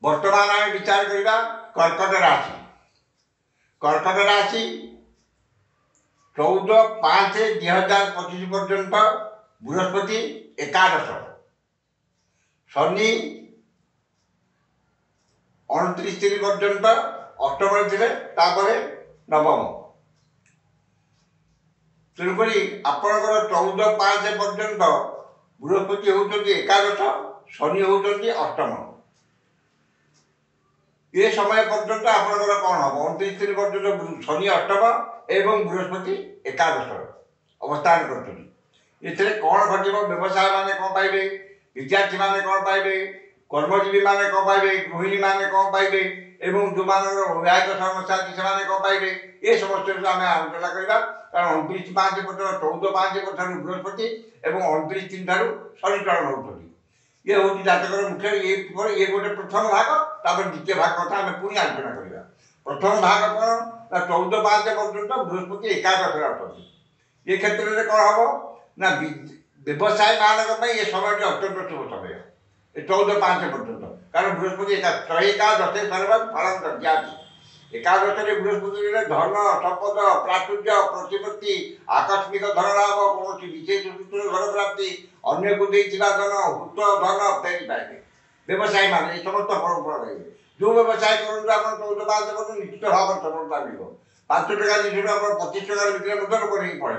बर्तमान आम विचार करवा कर्कट राशि। कर्कट राशि 14/5/2025 पर्यंत बृहस्पति एकादश, शनि 29 पर्यंत अष्टम थे नवम। तेणुक आपणकर 14/5 पर्यंत बृहस्पति होती एकादश, शनि होती अष्टम। ये समय पर्यंत आपणकर कौन हम 29 पर्यंत शनि अष्टम एवं बृहस्पति एकादश अवस्थान कर कौन घट व्यवसाय मान कौन पाइबे, विद्यार्थी मान कौन पाइबे, कर्मजीवी मान कौन पाइबे, गृहिणी मान कौन पाइबे एवं जो वैवाहिक समस्या से कौन पाइबे, ये समस्त आम आलोचना करवा। कारण 29/5 पर्यटन 14/5 बृहस्पति और 29/3 शनि चलन होती। ये हूँ जातक मुख्य ये गोटे प्रथम भाग। तापर द्वितीय भाग कथा आम पुणी आलोचना करवा। प्रथम भाग कौन 14/5 पर्यटन बृहस्पति एकादश अच्छी। ये क्षेत्र में कौन हम ना व्यवसाय मान ये समय अत्यंत शुभ समय 14/5 पर्यटन। कारण बृहस्पति एकादश सर्व फल जाति एकादश बृहस्पति धन संपद प्राचुर्य प्रतिपत्ति आकस्मिक धन लाभ कौन विशेष सूत्र धन प्राप्ति अन्य को धन हूत धन फेरी पाए। व्यवसाय मान ये समस्त फल पाइबे। जो व्यवसाय करूँ आप 14/5 कर निश्चित भाव सफलता मिल। 5 टका जिनिस आप 25 टका बिक्री लोक नहीं पड़े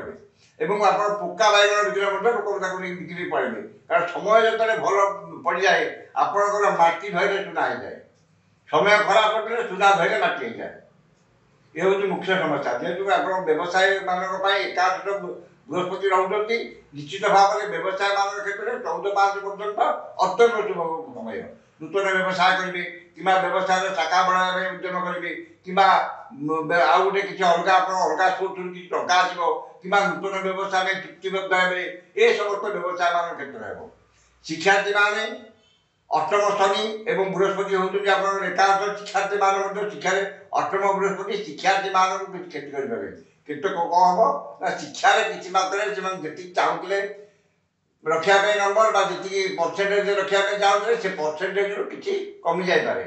और आप पोका बैगण बिक्री लोक बिक्री पड़े। कारण समय जो भल पड़ जाए आपंकर मटी धैर्य चुना हो जाए। समय खराब पड़े सुधा धैर्य मटी हो जाए। ये हूँ मुख्य समस्या। जेहेतु आप व्यवसाय मान एकादश बृहस्पति रोचे निश्चित भाव में व्यवसाय मान क्षेत्र में 14/5 पर्यंत अत्यंत शुभ समय। नूतन व्यवसाय करेंगे कि व्यवसाय शाखा बढ़ाने उद्यम करेंगे कि आउ गोटे किसी अलग अलग सोर्स किसी टका आसो कि नूतन व्यवसाय में चुक्तिबद्ध हे ये समस्त व्यवसाय मान क्षेत्र हो। शिक्षार्थी माने अष्टम शनि एवं बृहस्पति होती आप एकादश शिक्षार्थी मान शिक्षा अष्टम बृहस्पति शिक्षार्थी मान क्षति करेंगे। किंतु कौन हम ना शिक्षा किसी मात्रा जी चाहूले रखापी नंबर जी परसेंटेज रखापी चाहते से परसेंटेज किसी कमी जापे।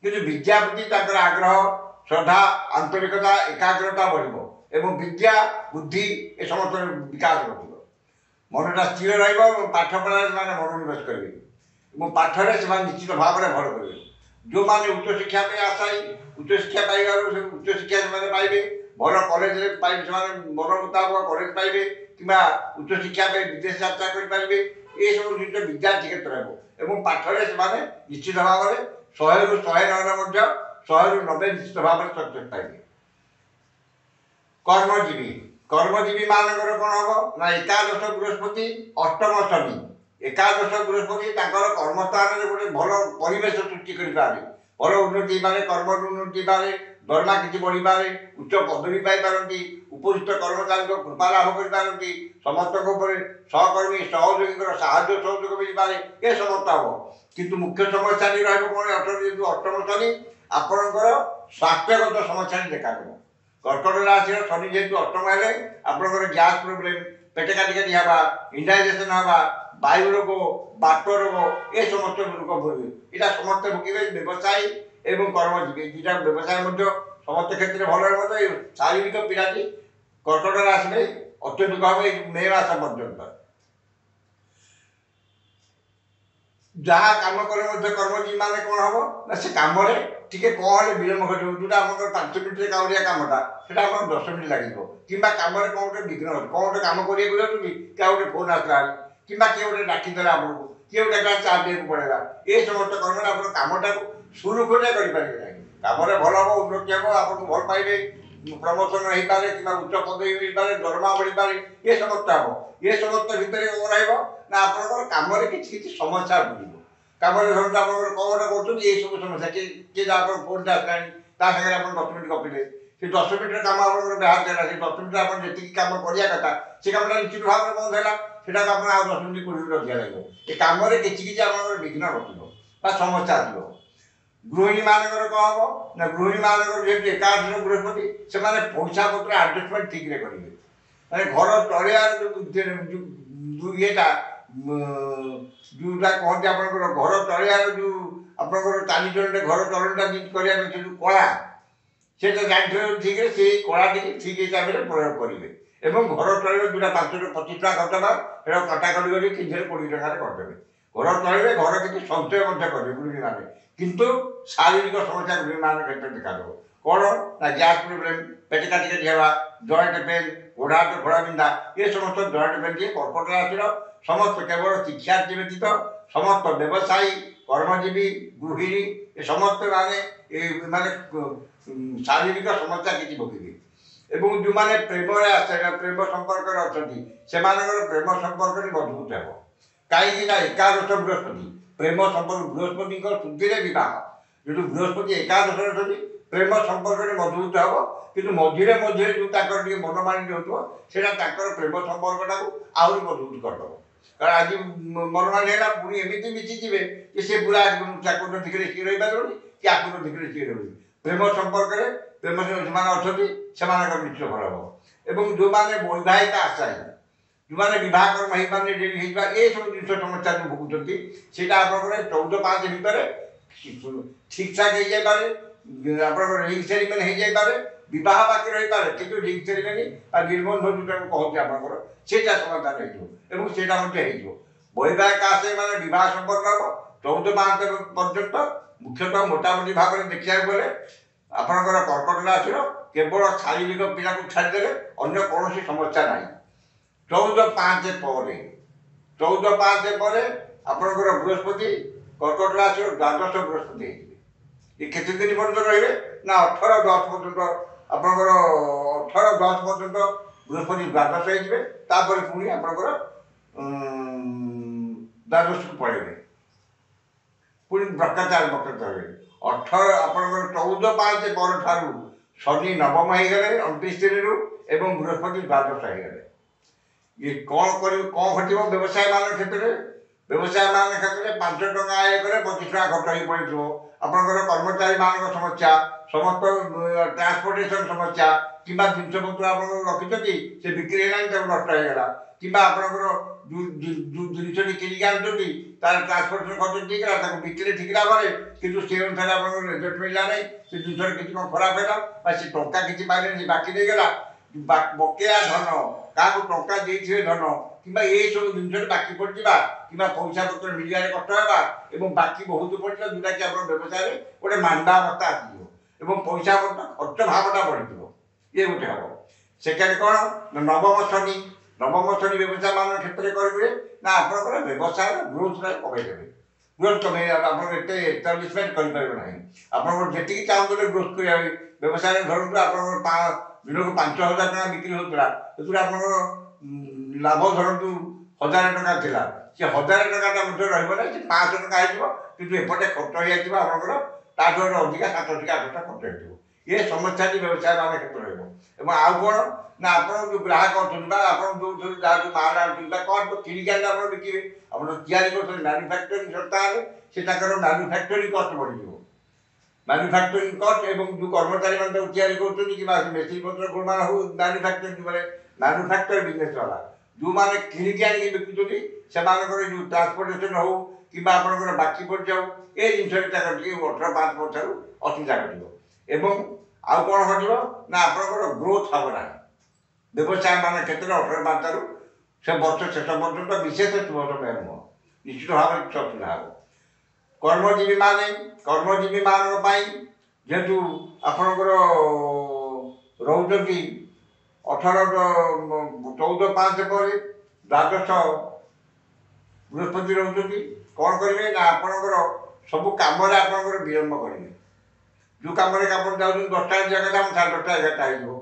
कि विद्या प्रति आग्रह श्रद्धा आंतरिकता एकाग्रता बढ़ विद्या बुद्धि ए समस्त विकास घट मनटा स्थिर रठ पढ़ा से मनोनिवेश करेंगे पाठर से निश्चित भाव में भल करेंगे। जो मैंने उच्च शिक्षा आशायी उच्च शिक्षा पाइबार उच्च शिक्षा से पाइबे भल कॉलेज मन मुताबक कॉलेज पाइबे कि उच्च शिक्षा विदेश यात्रा करेंगे। ये सब जिन विद्यार्थी क्षेत्र हो पाठर से निश्चित भाव में 100 ରୁ 109 100 ରୁ 90 निश्चित भाव में सक्सेस पाइबे। कर्मजीवी कर्मजीवी मानकर कौन हम ना एकादश बृहस्पति अष्टम शनि एकादश बृहस्पति कर्मस्थान में गोटे भल परिवेश सृष्टि करें भल उन्नति पारे कर्म उन्नति पारे दरमा किसी बढ़ी पारे उच्च पदवी पाई उपयुक्त कर्मचारी कृपा लाभ करें समस्त सहकर्मी सहयोगी साहाय्य सहयोग मिल पाए ये समस्त हम। किंतु मुख्य समस्या कौन अष्टम शनि आपणकर स्वास्थ्यगत समस्या देखा कर्कट राशि शनि जेहतु अष्टम है आपंकर गैस प्रोब्लेम पेट काटिकाटी हवा इंडाइजेशन हवा वायु रोग बात रोग ये समस्त रोग भोगे यहाँ समस्त भोगे व्यवसायी एवं कर्मजीवी दुटा व्यवसाय समस्त क्षेत्र भल शारीरिक पीड़ाटी कर्कट राशि में अत्यधिक भाव मे मास पर्यंत जहाँ कम कले कर्मजीवी मान कौन हम ना से कम टे कौन विलम्ब घटे जोटा आम 5 मिनिट काउरिया कमटा से 10 मिनिट लगे कि कम कौन गोटे विघ्न हो कौन गोटे कम कर क्या गोटे फोन आसला कि किए गोटे डाकिदेला आपको किए गोटे ग्लास चा पीवा पड़ेगा ये समस्त कर्म आप कमटा सुरुखुरिया करेंगे कम भल हम उन्नति हम आपको भल पाइबे प्रमोशन हो पारे कि उच्च पदवी मिल पारे दरमा बढ़ी पारे ये समस्त हम। ये समस्त भितर कौन रहा आपंकर कम किसी समस्या बुझे कम धरते आप कौन गोटे कर सब समस्या किए आप फोन आसला सागे आप 10 मिनिट गपिले से 10 मिनिट कम आप बाहर देला से 10 मिनिट आप जी कम करा कथा से कमटा निश्चित भाव में बंद है सेटा आप 10 मिनिट 20 मिनिट रखा लगे ये कम किसी आप विघ्न घटो समस्या आसो। गृहिणी मानकर कौन हम ना गृहिणी मानकर जेहतु एकादश बृहस्पति से पैसा पत्र आडजस्टमेंट ठीक करेंगे मैं घर चलैया येटा ଯେଉଁଟା କହନ୍ତି ଆପଣଙ୍କର ଘର ଚଳିବାର ଯେଉଁ ଆପଣଙ୍କର ଚାଲିଚଳନଟା ଘର ଚଳନଟା କରିବା ପାଇଁ ସେ ଯେଉଁ କଳା ସେଟା ଜାଣିଥିବେ ଠିକ୍ରେ ସେଇ କଳାଟିକି ଠିକ୍ ହିସାବରେ ପ୍ରୟୋଗ କରିବେ ଏବଂ ଘର ଚଳିବ ଯେଉଁଟା 5-25 ଟଙ୍କା ଖର୍ଚ୍ଚ ହେବା ସେଇଟା କଟାକଟି କରି 320 ଟଙ୍କାରେ କରିଦେବେ। ଘର ଚଳିବେ, ଘର କିଛି ସଞ୍ଚୟ ମଧ୍ୟ କରିବେ ଗୃହିଣୀମାନେ। କିନ୍ତୁ ଶାରୀରିକ ସମସ୍ୟା ଗୃହିଣୀମାନଙ୍କ କ୍ଷେତ୍ରରେ ଦେଖାଦେବ। କ'ଣ ନା ଗ୍ୟାସ୍ ପ୍ରୋବ୍ଲେମ୍, ପେଟ କାଟି କାଟି ହେବା, ଜଏଣ୍ଟ ପେନ୍, ଗୋଡ଼ ହାତ ଘୋଡ଼ା ବିନ୍ଧା, ଏ ସମସ୍ତ ଜଏଣ୍ଟ ପେନ୍ ଟିକେ କର୍କଟ ରାଶିର ସମସ୍ତ କେବଳ ଶିକ୍ଷାର୍ଥୀ ବ୍ୟତୀତ ସମସ୍ତ ବ୍ୟବସାୟୀ, କର୍ମଜୀବୀ, ଗୃହିଣୀ ଏ ସମସ୍ତେ ମାନେ ଶାରୀରିକ ସମସ୍ୟା କିଛି ଭୋଗିବେ। ଏବଂ ଯେଉଁମାନେ ପ୍ରେମରେ ପ୍ରେମ ସମ୍ପର୍କରେ ଅଛନ୍ତି ସେମାନଙ୍କର ପ୍ରେମ ସମ୍ପର୍କଟି ମଜବୁତ ହେବ। କାହିଁକି ନା ଏକାଦଶ ବୃହସ୍ପତି ପ୍ରେମ ସମ୍ପର୍କ ବୃହସ୍ପତିଙ୍କ ଶୁଦ୍ଧିରେ ବିବାହ। ଯେହେତୁ ବୃହସ୍ପତି ଏକାଦଶରେ ଅଛନ୍ତି ପ୍ରେମ ସମ୍ପର୍କରେ ମଜବୁତ ହେବ। କିନ୍ତୁ ମଝିରେ ମଝିରେ ଯେଉଁ ତାଙ୍କର ଟିକେ ମନମାନି ହେଉଥିବ ସେଇଟା ତାଙ୍କର ପ୍ରେମ ସମ୍ପର୍କଟାକୁ ଆହୁରି ମଜବୁତ କରିଦେବ। କାରଣ ଆଜି ମନମାନି ହେଲା ପୁଣି ଏମିତି ମିଶିଯିବେ ଯେ ସେ ପୁରା ତାକୁ ଦିଗରେ ସିଏ ରହିପାରିବନି କି ଆକୁ ଦିଗରେ ସିଏ ରହିବନି। ପ୍ରେମ ସମ୍ପର୍କରେ ପ୍ରେମ ସେମାନେ ଅଛନ୍ତି ସେମାନଙ୍କର ନିଶ୍ଚୟ ଭଲ ହେବ। ଏବଂ ଯେଉଁମାନେ ବୈବାହିକ ଆଶାୟୀ, ଯେଉଁମାନେ ବିବାହ କର୍ମ ହେଇପାରୁନି, ଡେରି ହେଇଯିବା, ଏସବୁ ଜିନିଷ ସମସ୍ୟା ଯେଉଁ ଭୋଗୁଛନ୍ତି ସେଇଟା ଆପଣଙ୍କର 14-5 ଭିତରେ ଠିକ୍ ଠାକ୍ ହେଇଯାଇପାରେ। ଆପଣଙ୍କର ରିଙ୍ଗ ସେରିମନି ହେଇଯାଇପାରେ, ବିବାହ ବାକି ରହିପାରେ କିନ୍ତୁ ରିଙ୍ଗ ସେରିମନି ବା ନିର୍ବନ୍ଧ ଯେଉଁଟାକୁ କହନ୍ତି ଆପଣଙ୍କର ସେଇଟା ସମାଧାନ ହେଇଯିବ ଏବଂ ସେଇଟା ମଧ୍ୟ ହେଇଯିବ। ବୈବାହିକ ଆଶାୟୀ ମାନେ ବିବାହ ସମ୍ପର୍କ ହେବ 14-5 ପର୍ଯ୍ୟନ୍ତ। ମୁଖ୍ୟତଃ ମୋଟାମୋଟି ଭାବରେ ଦେଖିବାକୁ ଗଲେ ଆପଣଙ୍କର କର୍କଟ ରାଶିର କେବଳ ଶାରୀରିକ ପିଲାକୁ ଛାଡ଼ିଦେଲେ ଅନ୍ୟ କୌଣସି ସମସ୍ୟା ନାହିଁ। 14-5 ପରେ 14-5 ପରେ ଆପଣଙ୍କର ବୃହସ୍ପତି କର୍କଟ ରାଶିର ଦ୍ୱାଦଶ ବୃହସ୍ପତି ହେଇଯିବେ। ଏ କେତେ ଦିନ ପର୍ଯ୍ୟନ୍ତ ରହିବେ ନା 18-10 ପର୍ଯ୍ୟନ୍ତ ଆପଣଙ୍କର 18-10 ପର୍ଯ୍ୟନ୍ତ ବୃହସ୍ପତି ଦ୍ୱାଦଶ ହେଇଯିବେ। ତାପରେ ପୁଣି ଆପଣଙ୍କର ଦ୍ୱାଦଶକୁ ପଳେଇବେ, ପୁଣି ବକ୍ରଚାର ହେବେ। ଆପଣଙ୍କର 14-5 ପରଠାରୁ ଶନି ନବମ ହେଇଗଲେ 29 ଦିନରୁ ଏବଂ ବୃହସ୍ପତି ଦ୍ୱାଦଶ ହେଇଗଲେ। ଇଏ କ'ଣ କରିବ, କ'ଣ ଘଟିବ ବ୍ୟବସାୟୀମାନଙ୍କ କ୍ଷେତ୍ରରେ? ବ୍ୟବସାୟୀମାନଙ୍କ କ୍ଷେତ୍ରରେ 5 ଟଙ୍କା ଆୟ କଲେ 25 ଟଙ୍କା ଖର୍ଚ୍ଚ ହେଇ ପଡ଼ିଥିବ। ଆପଣଙ୍କର କର୍ମଚାରୀମାନଙ୍କ ସମସ୍ୟା, ସମସ୍ତ ଟ୍ରାନ୍ସପୋର୍ଟେସନ୍ ସମସ୍ୟା କିମ୍ବା ଜିନିଷପତ୍ର ଆପଣଙ୍କର ରଖିଛନ୍ତି ସେ ବିକ୍ରି ହେଲାଣି ତାକୁ ନଷ୍ଟ ହେଇଗଲା, କିମ୍ବା ଆପଣଙ୍କର ଯେଉଁ ଜିନିଷଟି କିଣିକି ଆଣୁଛନ୍ତି ତାର ଟ୍ରାନ୍ସପୋର୍ଟେସନ୍ ଖର୍ଚ୍ଚ ଠିକ୍ ହେଲା, ତାକୁ ବିକିଲେ ଠିକ୍ ଲାଭରେ କିନ୍ତୁ ସେ ଅନୁସାରେ ଆପଣଙ୍କର ରେଜଲ୍ଟ ମିଳିଲା ନାହିଁ, ସେ ଜିନିଷରେ କିଛି କ'ଣ ଖରାପ ହେଲା ବା ସେ ଟଙ୍କା କିଛି ପାଇଲେନି, ସେ ବାକି ଦେଇଗଲା। ବକେୟା ଧନ, କାହାକୁ ଟଙ୍କା ଦେଇଥିବେ ଧନ କିମ୍ବା ଏସବୁ ଜିନିଷରେ ବାକି ପଡ଼ିଯିବା କିମ୍ବା ପଇସା ପତ୍ର ମିଳିବାରେ କଷ୍ଟ ହେବା ଏବଂ ବାକି ବହୁତ ପଡ଼ିଯିବ ଯେଉଁଟାକି ଆପଣ ବ୍ୟବସାୟରେ ଗୋଟେ ମାନ୍ଦା ଅବସ୍ଥା ଆସିଯିବ ଏବଂ ପଇସା ପତ୍ର ଖର୍ଚ୍ଚ ଭାବଟା ବଢ଼ିଯିବ। ଇଏ ଗୋଟେ ହେବ। ସେକେଣ୍ଡ କ'ଣ ନା ନବମ ଶନି ବ୍ୟବସାୟୀମାନଙ୍କ କ୍ଷେତ୍ରରେ କରିବେ ନା ଆପଣଙ୍କର ବ୍ୟବସାୟର ଗ୍ରୋଥଟାକୁ କମେଇଦେବେ। ଗ୍ରୋଥ କମେଇ ଆପଣଙ୍କର ଏତେ ଏଷ୍ଟାବ୍ଲିଶମେଣ୍ଟ କରିପାରିବେ ନାହିଁ। ଆପଣଙ୍କର ଯେତିକି ଚାହୁଁଥିଲେ ଗ୍ରୋଥ କରିବା ପାଇଁ ବ୍ୟବସାୟରେ ଧରନ୍ତୁ ଆପଣଙ୍କର ଦିନକୁ 5,000 ଟଙ୍କା ବିକ୍ରି ହେଉଥିଲା, ସେଥିରେ ଆପଣଙ୍କର ଲାଭ ଧରନ୍ତୁ 1,000 ଟଙ୍କା ଥିଲା, ସେ 1,000 ଟଙ୍କାଟା ମଧ୍ୟ ରହିବ ନାହିଁ, ସେ 500 ଟଙ୍କା ହେଇଯିବ କିନ୍ତୁ ଏପଟେ ଖର୍ଚ୍ଚ ହେଇଯାଇଥିବ ଆପଣଙ୍କର ତାଠୁ ଅଧିକା 700-800 ଖର୍ଚ୍ଚ ହେଇଯିବ। ଏ ସମସ୍ୟାଟି ବ୍ୟବସାୟୀମାନଙ୍କ କ୍ଷେତ୍ରରେ ରହିବ। ଏବଂ ଆଉ କ'ଣ ନା ଆପଣ ଯେଉଁ ଗ୍ରାହକ ଅଛନ୍ତି ବା ଆପଣ ଯେଉଁ ଯାହା ଯେଉଁ ମାଲ ଆଣୁଛନ୍ତି ବା କ'ଣ କିଣିକି ଆଣିଲେ ଆପଣ ବିକିବେ, ଆପଣ ତିଆରି କରୁଛନ୍ତି ମ୍ୟାନୁଫ୍ୟାକ୍ଚରିଂ ସଂସ୍ଥା ହେଲେ ସେ ତାଙ୍କର ମ୍ୟାନୁଫ୍ୟାକ୍ଚରିଂ କଷ୍ଟ ବଢ଼ିଯିବ। ମ୍ୟାନୁଫ୍ୟାକ୍ଚରିଂ କଷ୍ଟ ଏବଂ ଯେଉଁ କର୍ମଚାରୀମାନେ ତାକୁ ତିଆରି କରୁଛନ୍ତି କିମ୍ବା ମେସିନ୍ ପତ୍ର କୋଉମାନେ ହଉ ମ୍ୟାନୁଫ୍ୟାକ୍ଚରିଂ ମାନେ ମ୍ୟାନୁଫ୍ୟାକ୍ଚର ବିଜନେସ୍ ହେଲା, ଯେଉଁମାନେ କିଣିକି ଆଣିକି ବିକୁଛନ୍ତି ସେମାନଙ୍କର ଯେଉଁ ଟ୍ରାନ୍ସପୋର୍ଟେସନ୍ ହଉ କିମ୍ବା ଆପଣଙ୍କର ବାକି ପଡ଼ିଯାଉ ଏ ଜିନିଷଟି ତାଙ୍କର ଟିକେ 18-5 ପରଠାରୁ ଅସୁବିଧା ଘଟିବ। ଏବଂ ଆଉ କ'ଣ ଘଟିବ ନା ଆପଣଙ୍କର ଗ୍ରୋଥ୍ ହେବ ନାହିଁ। ବ୍ୟବସାୟୀମାନଙ୍କ କ୍ଷେତ୍ରରେ 18-5 ସେ ବର୍ଷ ଶେଷ ପର୍ଯ୍ୟନ୍ତ ବିଶେଷ ଶୁଭ ସମୟ ନୁହଁ, ନିଶ୍ଚିତ ଭାବରେ କିଛି ଅସୁବିଧା ହେବ। କର୍ମଜୀବୀମାନଙ୍କ ପାଇଁ ଯେହେତୁ ଆପଣଙ୍କର ରହୁଛନ୍ତି 14-5 ପରେ ଦ୍ୱାଦଶ ବୃହସ୍ପତି ରହୁଛନ୍ତି, କ'ଣ କରିବେ ନା ଆପଣଙ୍କର ସବୁ କାମରେ ଆପଣଙ୍କର ବିଳମ୍ବ କରିବେ। ଯେଉଁ କାମରେ ଆପଣ ଯାଉଛନ୍ତି 10ଟା ଜାଗାରେ ଆପଣ 10:30-11ଟା ହେଇଯିବ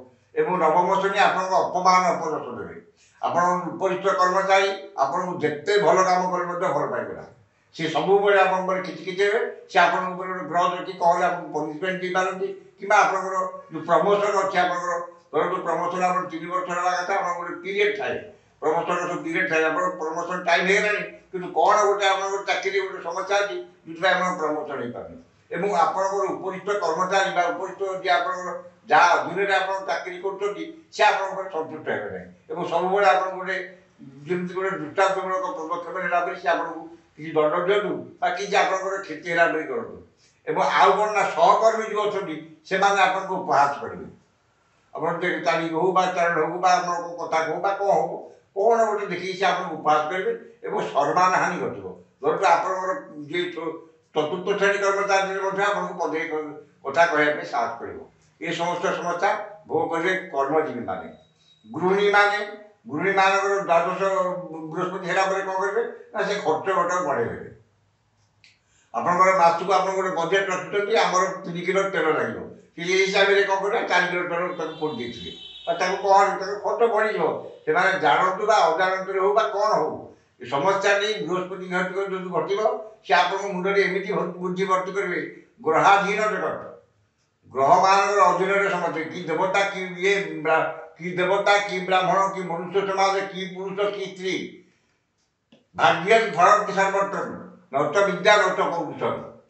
ଏବଂ ନବମ ଶନି ଆପଣଙ୍କ ଅପମାନ ଅପଦସ୍ଥ ଦେବେ। ଆପଣଙ୍କ ଉପରିସ୍ଥ କର୍ମଚାରୀ ଆପଣଙ୍କୁ ଯେତେ ଭଲ କାମ କରି ମଧ୍ୟ ଭଲ ପାଇବେ ନାହିଁ, ସେ ସବୁବେଳେ ଆପଣଙ୍କ ଉପରେ କିଛି ହେବେ, ସେ ଆପଣଙ୍କ ଉପରେ ଗୋଟେ ଗ୍ରଜ ରଖି କହିଲେ ଆପଣଙ୍କୁ ପନିସମେଣ୍ଟ ଦେଇପାରନ୍ତି କିମ୍ବା ଆପଣଙ୍କର ଯେଉଁ ପ୍ରମୋସନ୍ ଅଛି ଆପଣଙ୍କର ଧରନ୍ତୁ ପ୍ରମୋସନ୍ ଆପଣ 3 ବର୍ଷ ହେବା କଥା, ଆପଣଙ୍କ ଗୋଟେ ପିରିୟଡ଼ ଥାଏ, ପ୍ରମୋସନ୍ର ସବୁ ପିରିୟଡ଼ ଥାଏ, ଆପଣଙ୍କ ପ୍ରମୋସନ୍ ଟାଇମ୍ ହେଇଗଲାଣି କିନ୍ତୁ କ'ଣ ଗୋଟେ ଆପଣଙ୍କର ଚାକିରି ଗୋଟେ ସମସ୍ୟା ଅଛି ଯେଉଁଥିପାଇଁ ଆପଣଙ୍କ ପ୍ରମୋସନ୍ ହେଇପାରୁନି ଏବଂ ଆପଣଙ୍କର ଉପରିସ୍ଥ କର୍ମଚାରୀ ବା ଉପରିସ୍ଥ ଯିଏ ଆପଣଙ୍କର ଯାହା ଅଧୀନରେ ଆପଣ ଚାକିରି କରୁଛନ୍ତି ସେ ଆପଣଙ୍କ ଉପରେ ସନ୍ତୁଷ୍ଟ ହେବେ ନାହିଁ ଏବଂ ସବୁବେଳେ ଆପଣଙ୍କୁ ଗୋଟେ ଯେମିତି ଗୋଟେ ଦୃଷ୍ଟାନ୍ତମୂଳକ ପଦକ୍ଷେପ ନେଲା ପରେ ସେ ଆପଣଙ୍କୁ କିଛି ଦଣ୍ଡ ଦିଅନ୍ତୁ ବା କିଛି ଆପଣଙ୍କର କ୍ଷତି ହେଲା ବୋଲି କରନ୍ତୁ। ଏବଂ ଆଉ କ'ଣ ନା ସହକର୍ମୀ ଯେଉଁ ଅଛନ୍ତି ସେମାନେ ଆପଣଙ୍କୁ ଉପହାସ କରିବେ। ଆପଣ ଚାଲି ହଉ ବା ଚାରଣ ହଉ ବା ଆପଣଙ୍କ କଥା ହଉ ବା କ'ଣ ହଉ କ'ଣ ଗୋଟେ ଦେଖିକି ସେ ଆପଣଙ୍କୁ ଉପହାସ କରିବେ ଏବଂ ସମ୍ମାନ ହାନି ଘଟିବ। ଧରନ୍ତୁ ଆପଣଙ୍କର ଯିଏ ଚତୁର୍ଥ ଶ୍ରେଣୀ କର୍ମଚାରୀରେ ମଧ୍ୟ ଆପଣଙ୍କୁ ପଦେ କଥା କହିବା ପାଇଁ ସାହସ କରିବ। ଏ ସମସ୍ତ ସମସ୍ୟା ଭୋଗ କରିବେ କର୍ମଜୀବୀମାନେ। ଗୃହିଣୀମାନଙ୍କର ଦ୍ୱାଦଶ ବୃହସ୍ପତି ହେଲା ପରେ କ'ଣ କରିବେ ନା ସେ ଖର୍ଚ୍ଚ ଘଟାକୁ ବଢ଼େଇ ଦେବେ। ଆପଣଙ୍କର ମାସକୁ ଆପଣ ଗୋଟେ ବଜେଟ୍ ରଖିଛନ୍ତି ଆମର 3 କିଲୋ ତେଲ ଲାଗିବ, ସେ ହିସାବରେ କ'ଣ କରିବେ 4 କିଲୋ ତେଲ ତାକୁ ପୋଡ଼ି ଦେଇଥିବେ ଆଉ ତାକୁ କ'ଣ ତାକୁ ଖର୍ଚ୍ଚ ବଢ଼ିଯିବ। ସେମାନେ ଜାଣନ୍ତୁ ବା ଅଜାଣତରେ ହଉ ବା କ'ଣ ହଉ ଏ ସମସ୍ୟା ନେଇ ବୃହସ୍ପତି ଯଦି ଘଟିବ ସେ ଆପଣଙ୍କ ମୁଣ୍ଡରେ ଏମିତି ବୁଦ୍ଧି ଭର୍ତ୍ତି କରିବେ। ଗ୍ରହାଧୀନ ଜଗତ, ଗ୍ରହମାନଙ୍କର ଅଧୀନରେ ସମସ୍ତେ କି ଦେବତା କି ଇଏ କି ଦେବତା କି ବ୍ରାହ୍ମଣ କି ମନୁଷ୍ୟ ସମାଜ କି ପୁରୁଷ କି ସ୍ତ୍ରୀ ଭାଗ୍ୟ ଫଳନ୍ତି ସର୍ବତ୍ର ନଚ ବିଦ୍ୟା ନଚ ପୌରୁଷ।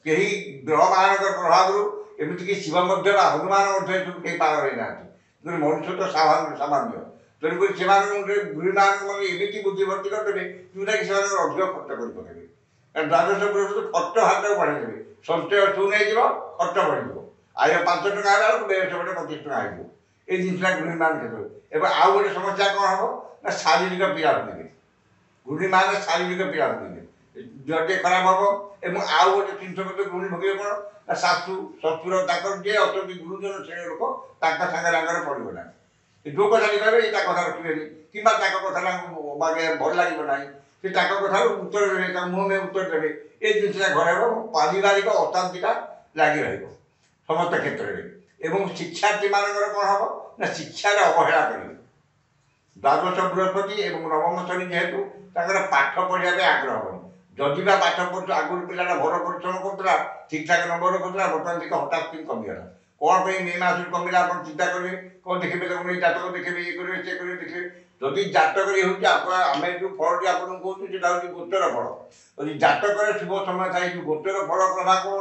କେହି ଗ୍ରହମାନଙ୍କର ପ୍ରଭାବରୁ ଏମିତିକି ଶିବ ମଧ୍ୟ ବା ହନୁମାନ ମଧ୍ୟ ଏସବୁ କେହି ପାର ହୋଇନାହାନ୍ତି। କିନ୍ତୁ ମନୁଷ୍ୟ ତ ସାମାନ୍ୟ। ତେଣୁକରି ସେମାନଙ୍କ ଗୃହୀମାନଙ୍କ ମନରେ ଏମିତି ବୁଦ୍ଧି ଭର୍ତ୍ତି କରିଦେବେ ଯେଉଁଟାକି ସେମାନଙ୍କର ଅଧିକ ଖର୍ଚ୍ଚ କରି ପକାଇବେ। କାରଣ ଦ୍ୱାଦଶ ବୃହସ୍ପତି ଖର୍ଚ୍ଚ ହାତକୁ ବଢ଼େଇ ଦେବେ। ସଞ୍ଚୟ ଶୂନ ହେଇଯିବ, ଖର୍ଚ୍ଚ ବଢ଼ିଯିବ। ଆୟ 5 ଟଙ୍କା ହେଲା ବେଳକୁ ବ୍ୟୟ ସେପଟେ 25 ଟଙ୍କା ହେଇଯିବ। এই ଜିନିଷଟା ଗୃହିଣୀମାନେ କ୍ଷେତ୍ରରେ। ଏବେ ଆଉ ଗୋଟେ ସମସ୍ୟା କ'ଣ ହେବ ନା ଶାରୀରିକ ପୀଡ଼ା ଭୋଗିବେ। ଗୃହିଣୀମାନେ ଶାରୀରିକ ପୀଡ଼ା ଭୋଗିବେ, ଦେହ ଟିକେ ଖରାପ ହେବ। ଏବଂ ଆଉ ଗୋଟେ ଜିନିଷ ମଧ୍ୟ ଗୃହିଣୀ ଭୋଗିବେ କ'ଣ ନା ଶାଶୁ ଶ୍ୱଶୁର ତାଙ୍କର ଯିଏ ଅଛନ୍ତି ଗୁରୁଜନ ଶ୍ରେଣୀର ଲୋକ ତାଙ୍କ ସାଙ୍ଗରେ ଆଗରେ ପଡ଼ିବ ନାହିଁ। ଯେଉଁ କଥାଟି କହିବେ ଏ ତା କଥା ରଖିବେନି କିମ୍ବା ତାଙ୍କ କଥା ତାଙ୍କୁ ଭଲ ଲାଗିବ ନାହିଁ। ସେ ତାଙ୍କ କଥାରୁ ଉତ୍ତର ଦେବେ, ତାଙ୍କ ମୁହଁ ଉତ୍ତର ଦେବେ। ଏ ଜିନିଷଟା ଘରେ ହେବ। ପାରିବାରିକ ଅଶାନ୍ତିଟା ଲାଗି ରହିବ ସମସ୍ତ କ୍ଷେତ୍ରରେ। ଏବଂ ଶିକ୍ଷାର୍ଥୀମାନଙ୍କର କ'ଣ ହେବ ନା ଶିକ୍ଷାରେ ଅବହେଳା କରିବେ। ଦ୍ୱାଦଶ ବୃହସ୍ପତି ଏବଂ ନବମ ଶନି ଯେହେତୁ ତାଙ୍କର ପାଠ ପଢ଼ିବା ପାଇଁ ଆଗ୍ରହ ହେବନି। ଯଦି ବା ପାଠ ପଢ଼ୁ ଆଗରୁ ପିଲାଟା ଭଲ ପରିଶ୍ରମ କରୁଥିଲା, ଠିକ୍ଠାକ୍ ନମ୍ବର କରୁଥିଲା, ବର୍ତ୍ତମାନ ଟିକେ ହଠାତ୍ କିନ୍ତୁ କମିଗଲା। କ'ଣ ପାଇଁ ମେ ମାସରୁ କମିଲା ଆପଣ ଚିନ୍ତା କରିବେ। କ'ଣ ଦେଖିବେ ତାକୁ ନେଇ ଜାତକ ଦେଖିବେ, ଇଏ କରିବେ ସେ କରିବେ ଦେଖିବେ। ଯଦି ଜାତକରେ ହେଉଛି ଆମେ ଯେଉଁ ଫଳଟି ଆପଣଙ୍କୁ କହୁଛୁ ସେଟା ହେଉଛି ଗୋଚର ଫଳ। ଯଦି ଜାତକରେ ଶୁଭ ସମୟ ଥାଏ ଯେଉଁ ଗୋଚର ଫଳ କଥା କ'ଣ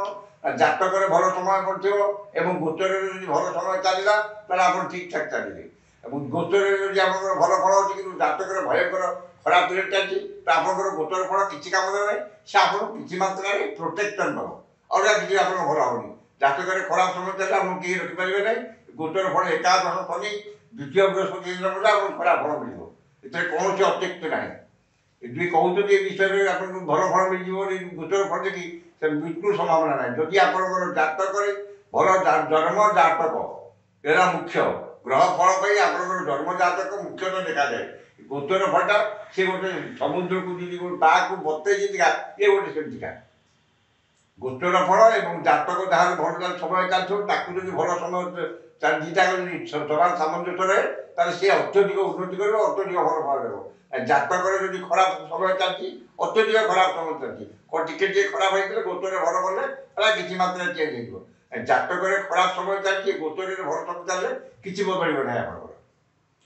ଜାତକରେ ଭଲ ସମୟ ପଡ଼ିଥିବ ଏବଂ ଗୋଚରରେ ଯଦି ଭଲ ସମୟ ଚାଲିଲା ତାହେଲେ ଆପଣ ଠିକ୍ଠାକ୍ ଚାଲିବେ। ଏବଂ ଗୋଚରରେ ଯଦି ଆପଣଙ୍କର ଭଲ ଫଳ ଅଛି କିନ୍ତୁ ଜାତକରେ ଭୟଙ୍କର ଖରାପ ପିରିୟଡ଼ ଚାଲିଛି ତ ଆପଣଙ୍କର ଗୋଚର ଫଳ କିଛି କାମ ଦେବ ନାହିଁ। ସେ ଆପଣଙ୍କୁ କିଛି ମାତ୍ରାରେ ପ୍ରୋଟେକ୍ସନ୍ ଦେବ, ଅଲଗା କିଛି ଆପଣଙ୍କ ଭଲ ହେବନି। ଜାତକରେ ଖରାପ ସମୟ ଚାଲିଲେ ଆପଣଙ୍କୁ କେହି ରଖିପାରିବେ ନାହିଁ। ଗୋଚର ଫଳ ଏକାଦଶ ଶନି ଦ୍ୱିତୀୟ ବୃହସ୍ପତି ଦିନ ମଧ୍ୟ ଆପଣଙ୍କୁ ଖରାପ ଫଳ ମିଳିବ। ଏଥିରେ କୌଣସି ଅତ୍ୟୁକ୍ତି ନାହିଁ। ଯଦି କହୁଛନ୍ତି ଏ ବିଷୟରେ ଆପଣଙ୍କୁ ଭଲ ଫଳ ମିଳିଯିବ ବୋଲି ଗୋଚର ଫଳ ଦେଖି ସେ ବିଲକୁଲ ସମ୍ଭାବନା ନାହିଁ। ଯଦି ଆପଣଙ୍କର ଜାତକରେ ଭଲ ଜନ୍ମ ଜାତକ ଏରା ମୁଖ୍ୟ ଗ୍ରହ ଫଳ ପାଇଁ ଆପଣଙ୍କର ଜନ୍ମ ଜାତକ ମୁଖ୍ୟତଃ ଦେଖାଯାଏ। ଗୋଚର ଫଳଟା ସେ ଗୋଟେ ସମୁଦ୍ରକୁ ଯଦି ଗୋଟେ ତାହାକୁ ବତେଇ ଯେମିତିକା ଏ ଗୋଟେ ସେମିତିକା ଗୋଚର ଫଳ ଏବଂ ଜାତକ ଯାହାର ଭଲ ସମୟ ଚାଲିଥିବ ତାକୁ ଯଦି ଭଲ ସମୟ ଦୁଇଟା ଯଦି ସମାନ ସାମଞ୍ଜସ୍ୟ ରହେ ତାହେଲେ ସେ ଅତ୍ୟଧିକ ଉନ୍ନତି କରିବ, ଅତ୍ୟଧିକ ଭଲ ଫଳ ଦେବ। ଜାତକରେ ଯଦି ଖରାପ ସମୟ ଚାଲିଛି ଅତ୍ୟଧିକ ଖରାପ ସମୟ ଚାଲିଛି କ'ଣ ଟିକେ ଟିକେ ଖରାପ ହେଇଥିଲେ ଗୋଚରରେ ଭଲ କଲେ ତାହେଲେ କିଛି ମାତ୍ରାରେ ଚେଞ୍ଜ ହେଇଯିବ। ଜାତକରେ ଖରାପ ସମୟ ଚାଲିଛି ଗୋଚରରେ ଭଲ ସମୟ ଚାଲିଲେ କିଛି ବଦଳିବ ନାହିଁ ଆପଣଙ୍କର।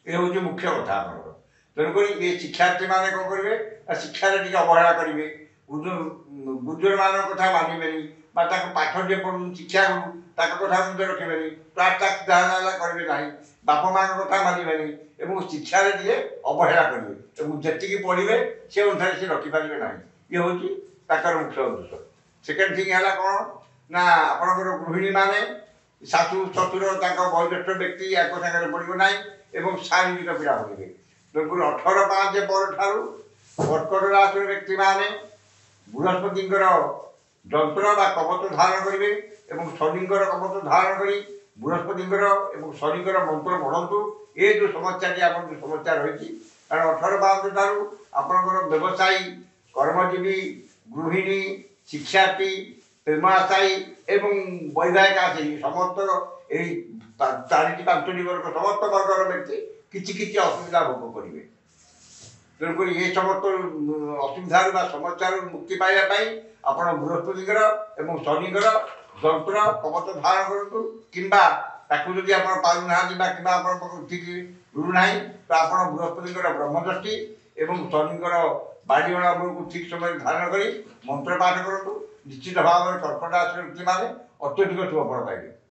ଏ ହେଉଛି ମୁଖ୍ୟ କଥା ଆପଣଙ୍କର। ତେଣୁକରି ଏ ଶିକ୍ଷାର୍ଥୀମାନେ କ'ଣ କରିବେ ନା ଶିକ୍ଷାରେ ଟିକେ ଅବହେଳା କରିବେ। ଗୁରୁଜନମାନଙ୍କ କଥା ମାନିବେନି ବା ତାଙ୍କ ପାଠ ଯିଏ ପଢ଼ୁଛନ୍ତି ଶିକ୍ଷା ଗୁରୁ ତାଙ୍କ କଥା ମଧ୍ୟ ରଖିବେନି। କ୍ଲାସ୍ ଯାହା କରିବେ ନାହିଁ, ବାପା ମାଆଙ୍କ କଥା ମାନିବେନି ଏବଂ ଶିକ୍ଷାରେ ଟିକେ ଅବହେଳା କରିବେ ଏବଂ ଯେତିକି ପଢ଼ିବେ ସେ ଅନୁସାରେ ସେ ରଖିପାରିବେ ନାହିଁ। ଇଏ ହେଉଛି ତାଙ୍କର ମୁଖ୍ୟ ଉଦ୍ଦେଶ୍ୟ। ସେକେଣ୍ଡ ଥିଙ୍ଗ ହେଲା କ'ଣ ନା ଆପଣଙ୍କର ଗୃହିଣୀମାନେ ଶାଶୁ ଶ୍ୱଶୁର ତାଙ୍କ ବୟୋଜ୍ୟେଷ୍ଠ ବ୍ୟକ୍ତି ୟାଙ୍କ ସାଙ୍ଗରେ ପଡ଼ିବ ନାହିଁ ଏବଂ ଶାରୀରିକ ପୀଡ଼ା ଭୋଗିବେ। ତେଣୁକରି 18/5 ପରଠାରୁ କର୍କଟ ରାଶିର ବ୍ୟକ୍ତିମାନେ ବୃହସ୍ପତିଙ୍କର ଯନ୍ତ୍ର ବା କବଚ ଧାରଣ କରିବେ ଏବଂ ଶନିଙ୍କର କବଚ ଧାରଣ କରି ବୃହସ୍ପତିଙ୍କର ଏବଂ ଶନିଙ୍କର ମନ୍ତ୍ର ପଢ଼ନ୍ତୁ। ଏ ଯେଉଁ ସମସ୍ୟାଟି ଆମର ଯେଉଁ ସମସ୍ୟା ରହିଛି କାରଣ 18/5 ଠାରୁ ଆପଣଙ୍କର ବ୍ୟବସାୟୀ, କର୍ମଜୀବୀ, ଗୃହିଣୀ, ଶିକ୍ଷାର୍ଥୀ, ପ୍ରେମାଶାୟୀ ଏବଂ ବୈବାହିକ ଆଶାୟୀ ସମସ୍ତ ଏହି 4-5ଟି ବର୍ଗ ସମସ୍ତ ବର୍ଗର ବ୍ୟକ୍ତି କିଛି କିଛି ଅସୁବିଧା ଭୋଗ କରିବେ। ତେଣୁକରି ଏ ସମସ୍ତ ଅସୁବିଧାରୁ ବା ସମସ୍ୟାରୁ ମୁକ୍ତି ପାଇବା ପାଇଁ ଆପଣ ବୃହସ୍ପତିଙ୍କର ଏବଂ ଶନିଙ୍କର ଯନ୍ତ୍ର କବଚ ଧାରଣ କରନ୍ତୁ କିମ୍ବା ତାକୁ ଯଦି ଆପଣ ପାରୁନାହାନ୍ତି ବା କିମ୍ବା ଆପଣଙ୍କ ଠିକ୍ ମିଳୁନାହିଁ ତ ଆପଣ ବୃହସ୍ପତିଙ୍କର ବ୍ରହ୍ମଦୃଷ୍ଟି ଏବଂ ଶନିଙ୍କର ବାଡ଼ିଗଣା ମୂଳକୁ ଠିକ୍ ସମୟରେ ଧାରଣ କରି ମନ୍ତ୍ର ପାଠ କରନ୍ତୁ। ନିଶ୍ଚିତ ଭାବରେ କର୍କଟ ରାଶିର ବ୍ୟକ୍ତିମାନେ ଅତ୍ୟଧିକ ଶୁଭ ଫଳ ପାଇବେ।